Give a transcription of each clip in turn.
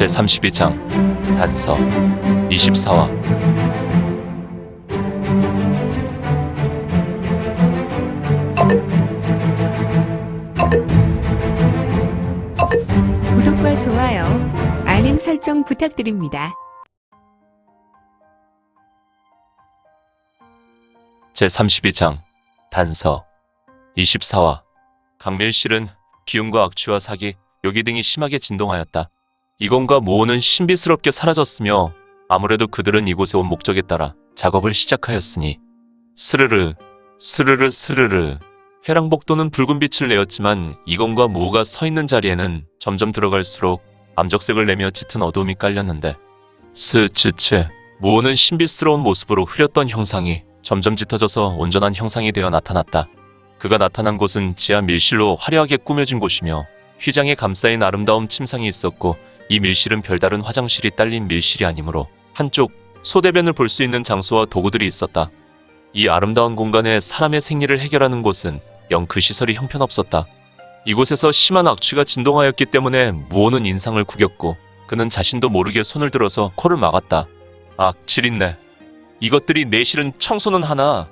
제32장 단서 24화. 구독과 좋아요, 알림 설정 부탁드립니다. 제32장 단서 24화. 강밀실은 기운과 악취와 사기, 요기 등이 심하게 진동하였다. 이건과 모호는 신비스럽게 사라졌으며 아무래도 그들은 이곳에 온 목적에 따라 작업을 시작하였으니 스르르 스르르 스르르. 회랑복도는 붉은 빛을 내었지만 이건과 모호가 서 있는 자리에는 점점 들어갈수록 암적색을 내며 짙은 어두움이 깔렸는데 스츠츠. 모호는 신비스러운 모습으로 흐렸던 형상이 점점 짙어져서 온전한 형상이 되어 나타났다. 그가 나타난 곳은 지하 밀실로 화려하게 꾸며진 곳이며 휘장에 감싸인 아름다운 침상이 있었고, 이 밀실은 별다른 화장실이 딸린 밀실이 아니므로 한쪽 소대변을 볼 수 있는 장소와 도구들이 있었다. 이 아름다운 공간에 사람의 생리를 해결하는 곳은 영 그 시설이 형편없었다. 이곳에서 심한 악취가 진동하였기 때문에 무호는 인상을 구겼고 그는 자신도 모르게 손을 들어서 코를 막았다. 악취린내. 이것들이 내 실은 청소는 하나.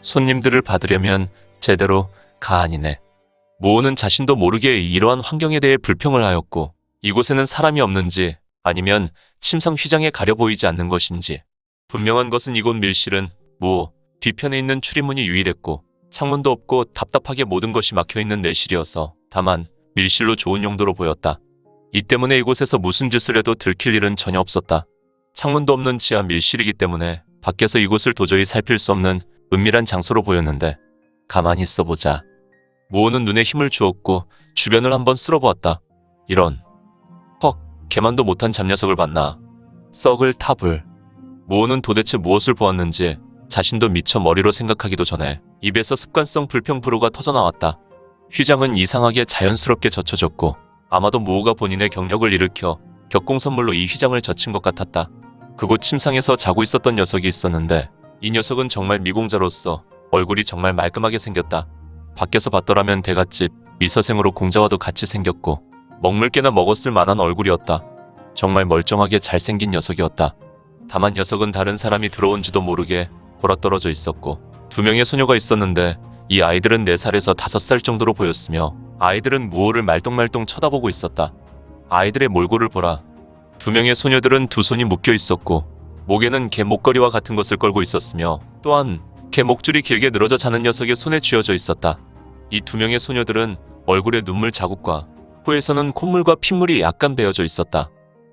손님들을 받으려면 제대로 가아니네. 모호는 자신도 모르게 이러한 환경에 대해 불평을 하였고, 이곳에는 사람이 없는지 아니면 침상 휘장에 가려 보이지 않는 것인지 분명한 것은 이곳 밀실은 모호 뒤편에 있는 출입문이 유일했고 창문도 없고 답답하게 모든 것이 막혀있는 내실이어서 다만 밀실로 좋은 용도로 보였다. 이 때문에 이곳에서 무슨 짓을 해도 들킬 일은 전혀 없었다. 창문도 없는 지하 밀실이기 때문에 밖에서 이곳을 도저히 살필 수 없는 은밀한 장소로 보였는데, 가만히 있어보자. 모호는 눈에 힘을 주었고 주변을 한번 쓸어보았다. 이런, 헉, 개만도 못한 잡녀석을 봤나. 썩을 탑을. 모호는 도대체 무엇을 보았는지 자신도 미처 머리로 생각하기도 전에 입에서 습관성 불평 불호가 터져나왔다. 휘장은 이상하게 자연스럽게 젖혀졌고 아마도 모호가 본인의 경력을 일으켜 격공선물로 이 휘장을 젖힌 것 같았다. 그곳 침상에서 자고 있었던 녀석이 있었는데, 이 녀석은 정말 미공자로서 얼굴이 정말 말끔하게 생겼다. 밖에서 봤더라면 대갓집 미서생으로 공자와도 같이 생겼고 먹물개나 먹었을 만한 얼굴이었다. 정말 멀쩡하게 잘생긴 녀석이었다. 다만 녀석은 다른 사람이 들어온지도 모르게 골아떨어져 있었고, 두 명의 소녀가 있었는데 이 아이들은 4살에서 5살 정도로 보였으며 아이들은 무호를 말똥말똥 쳐다보고 있었다. 아이들의 몰골을 보라. 두 명의 소녀들은 두 손이 묶여 있었고 목에는 개 목걸이와 같은 것을 걸고 있었으며 또한 개 목줄이 길게 늘어져 자는 녀석의 손에 쥐어져 있었다. 이 두 명의 소녀들은 얼굴에 눈물 자국과 코에서는 콧물과 핏물이 약간 베어져 있었다.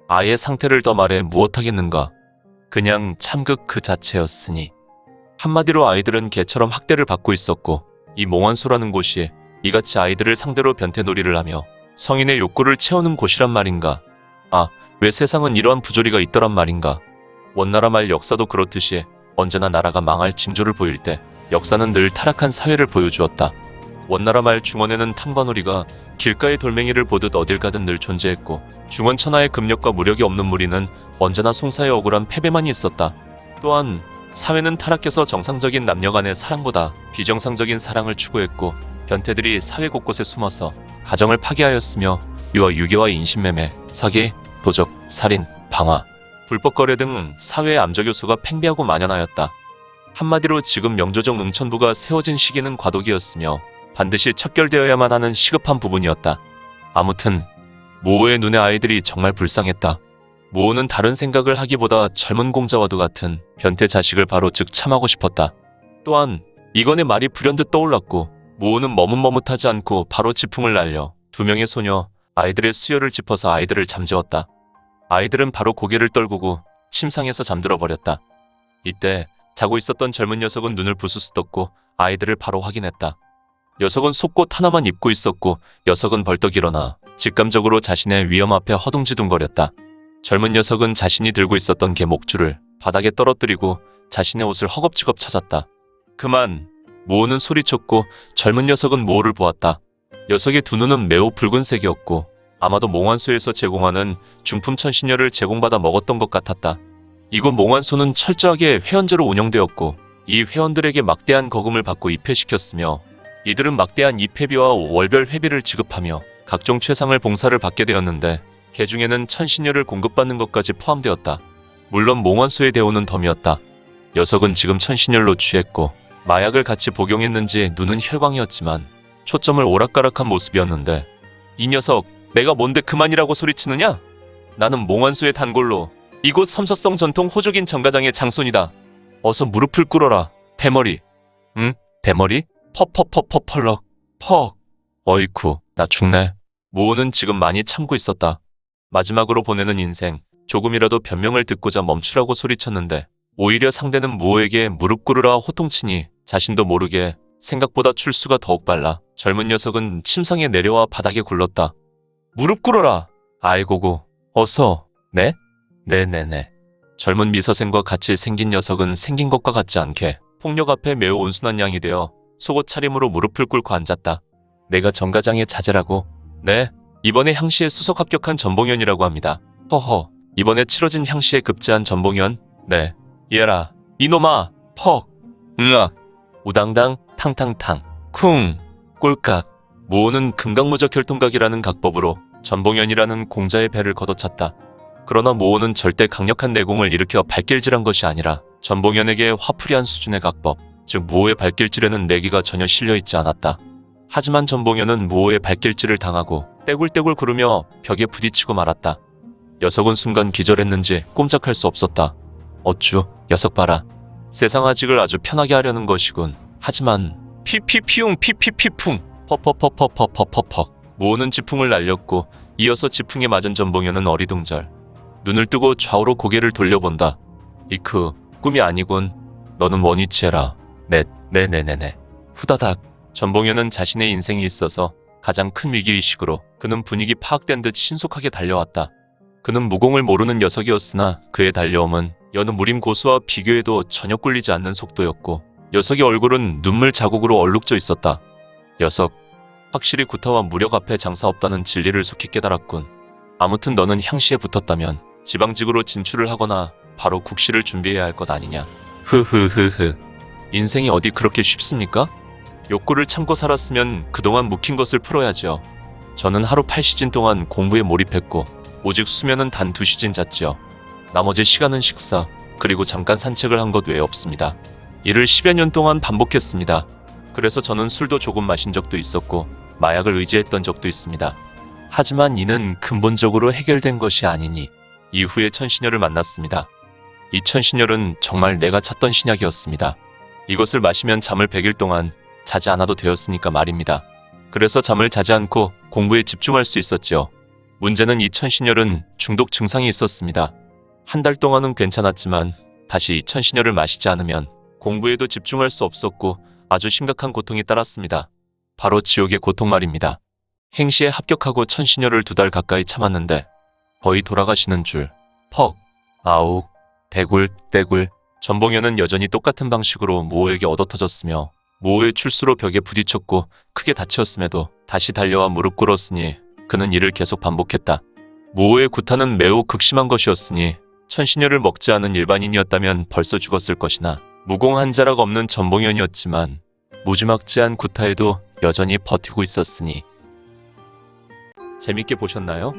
아이의 상태를 더 말해 무엇하겠는가. 그냥 참극 그 자체였으니. 한마디로 아이들은 개처럼 학대를 받고 있었고, 이 몽환소라는 곳이 이같이 아이들을 상대로 변태놀이를 하며 성인의 욕구를 채우는 곳이란 말인가. 아, 왜 세상은 이러한 부조리가 있더란 말인가. 원나라 말 역사도 그렇듯이 언제나 나라가 망할 징조를 보일 때 역사는 늘 타락한 사회를 보여주었다. 원나라 말 중원에는 탐관오리가 길가의 돌멩이를 보듯 어딜 가든 늘 존재했고, 중원 천하의 금력과 무력이 없는 무리는 언제나 송사의 억울한 패배만이 있었다. 또한 사회는 타락해서 정상적인 남녀 간의 사랑보다 비정상적인 사랑을 추구했고, 변태들이 사회 곳곳에 숨어서 가정을 파괴하였으며 유아 유괴와 인신매매, 사기, 도적, 살인, 방화, 불법 거래 등 사회의 암적 요소가 팽배하고 만연하였다. 한마디로 지금 명조정 응천부가 세워진 시기는 과도기였으며 반드시 척결되어야만 하는 시급한 부분이었다. 아무튼 모호의 눈에 아이들이 정말 불쌍했다. 모호는 다른 생각을 하기보다 젊은 공자와도 같은 변태 자식을 바로 즉 참하고 싶었다. 또한 이건의 말이 불현듯 떠올랐고, 모호는 머뭇머뭇하지 않고 바로 지풍을 날려 두 명의 소녀 아이들의 수혈을 짚어서 아이들을 잠재웠다. 아이들은 바로 고개를 떨구고 침상에서 잠들어 버렸다. 이때 자고 있었던 젊은 녀석은 눈을 부스스 떴고 아이들을 바로 확인했다. 녀석은 속옷 하나만 입고 있었고 녀석은 벌떡 일어나 직감적으로 자신의 위험 앞에 허둥지둥거렸다. 젊은 녀석은 자신이 들고 있었던 개 목줄을 바닥에 떨어뜨리고 자신의 옷을 허겁지겁 찾았다. 그만! 모호는 소리쳤고 젊은 녀석은 모호를 보았다. 녀석의 두 눈은 매우 붉은색이었고 아마도 몽환소에서 제공하는 중품 천신녀를 제공받아 먹었던 것 같았다. 이곳 몽환소는 철저하게 회원제로 운영되었고 이 회원들에게 막대한 거금을 받고 입회시켰으며 이들은 막대한 입회비와 월별 회비를 지급하며 각종 최상을 봉사를 받게 되었는데, 개 중에는 천신녀를 공급받는 것까지 포함되었다. 물론 몽환수의 대우는 덤이었다. 녀석은 지금 천신혈로 취했고 마약을 같이 복용했는지 눈은 혈광이었지만 초점을 오락가락한 모습이었는데, 이 녀석 내가 뭔데 그만이라고 소리치느냐? 나는 몽환수의 단골로 이곳 섬서성 전통 호족인 정가장의 장손이다. 어서 무릎을 꿇어라, 대머리. 응? 대머리? 퍼퍼퍼퍼 퍽. 어이쿠, 나 죽네. 모호는 지금 많이 참고 있었다. 마지막으로 보내는 인생, 조금이라도 변명을 듣고자 멈추라고 소리쳤는데 오히려 상대는 모호에게 무릎 꿇으라 호통치니 자신도 모르게 생각보다 출수가 더욱 빨라 젊은 녀석은 침상에 내려와 바닥에 굴렀다. 무릎 꿇어라. 아이고고. 어서. 네? 네네네. 젊은 미서생과 같이 생긴 녀석은 생긴 것과 같지 않게 폭력 앞에 매우 온순한 양이 되어 속옷 차림으로 무릎을 꿇고 앉았다. 내가 정가장의 자제라고. 네. 이번에 향시에 수석 합격한 전봉현이라고 합니다. 허허. 이번에 치러진 향시에 급제한 전봉현? 네. 얘라. 이놈아. 퍽. 으악. 우당당. 탕탕탕. 쿵. 꼴깍. 모호는 금강무적 혈통각이라는 각법으로 전봉현이라는 공자의 배를 걷어찼다. 그러나 모호는 절대 강력한 내공을 일으켜 발길질한 것이 아니라 전봉현에게 화풀이한 수준의 각법, 즉 모호의 발길질에는 내기가 전혀 실려있지 않았다. 하지만 전봉현은 모호의 발길질을 당하고 떼굴떼굴 구르며 벽에 부딪히고 말았다. 녀석은 순간 기절했는지 꼼짝할 수 없었다. 어쭈, 녀석 봐라. 세상 아직을 아주 편하게 하려는 것이군. 하지만 피피피웅 피피피풍 퍼퍼퍼퍼퍼퍼퍼. 모호는 지풍을 날렸고 이어서 지풍에 맞은 전봉현은 어리둥절. 눈을 뜨고 좌우로 고개를 돌려본다. 이크, 꿈이 아니군. 너는 원위치해라. 네네네네. 후다닥. 전봉현은 자신의 인생이 있어서 가장 큰 위기의식으로 그는 분위기 파악된 듯 신속하게 달려왔다. 그는 무공을 모르는 녀석이었으나 그의 달려옴은 여느 무림 고수와 비교해도 전혀 꿀리지 않는 속도였고 녀석의 얼굴은 눈물 자국으로 얼룩져 있었다. 녀석, 확실히 구타와 무력 앞에 장사 없다는 진리를 속히 깨달았군. 아무튼 너는 향시에 붙었다면 지방직으로 진출을 하거나 바로 국시를 준비해야 할 것 아니냐. 흐흐흐흐. 인생이 어디 그렇게 쉽습니까? 욕구를 참고 살았으면 그동안 묵힌 것을 풀어야죠. 저는 하루 8시즌 동안 공부에 몰입했고 오직 수면은 단 2시즌 잤지요. 나머지 시간은 식사, 그리고 잠깐 산책을 한 것 외에 없습니다. 이를 10여 년 동안 반복했습니다. 그래서 저는 술도 조금 마신 적도 있었고 마약을 의지했던 적도 있습니다. 하지만 이는 근본적으로 해결된 것이 아니니 이후에 천신혈을 만났습니다. 이 천신혈은 정말 내가 찾던 신약이었습니다. 이것을 마시면 잠을 100일 동안 자지 않아도 되었으니까 말입니다. 그래서 잠을 자지 않고 공부에 집중할 수 있었지요. 문제는 이 천신혈은 중독 증상이 있었습니다. 한 달 동안은 괜찮았지만 다시 이 천신혈을 마시지 않으면 공부에도 집중할 수 없었고 아주 심각한 고통이 따랐습니다. 바로 지옥의 고통 말입니다. 행시에 합격하고 천신혈을 2달 가까이 참았는데 거의 돌아가시는 줄. 퍽. 아우. 대굴. 떼굴. 전봉현은 여전히 똑같은 방식으로 모호에게 얻어터졌으며 모호의 출수로 벽에 부딪혔고 크게 다치었음에도 다시 달려와 무릎 꿇었으니 그는 이를 계속 반복했다. 모호의 구타는 매우 극심한 것이었으니 천신혈을 먹지 않은 일반인이었다면 벌써 죽었을 것이나 무공 한 자락 없는 전봉현이었지만 무지막지한 구타에도 여전히 버티고 있었으니. 재밌게 보셨나요?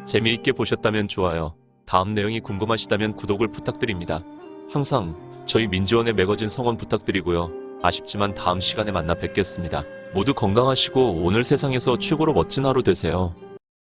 재미있게 보셨다면 좋아요. 다음 내용이 궁금하시다면 구독을 부탁드립니다. 항상 저희 민지원의 매거진 성원 부탁드리고요. 아쉽지만 다음 시간에 만나 뵙겠습니다. 모두 건강하시고 오늘 세상에서 최고로 멋진 하루 되세요.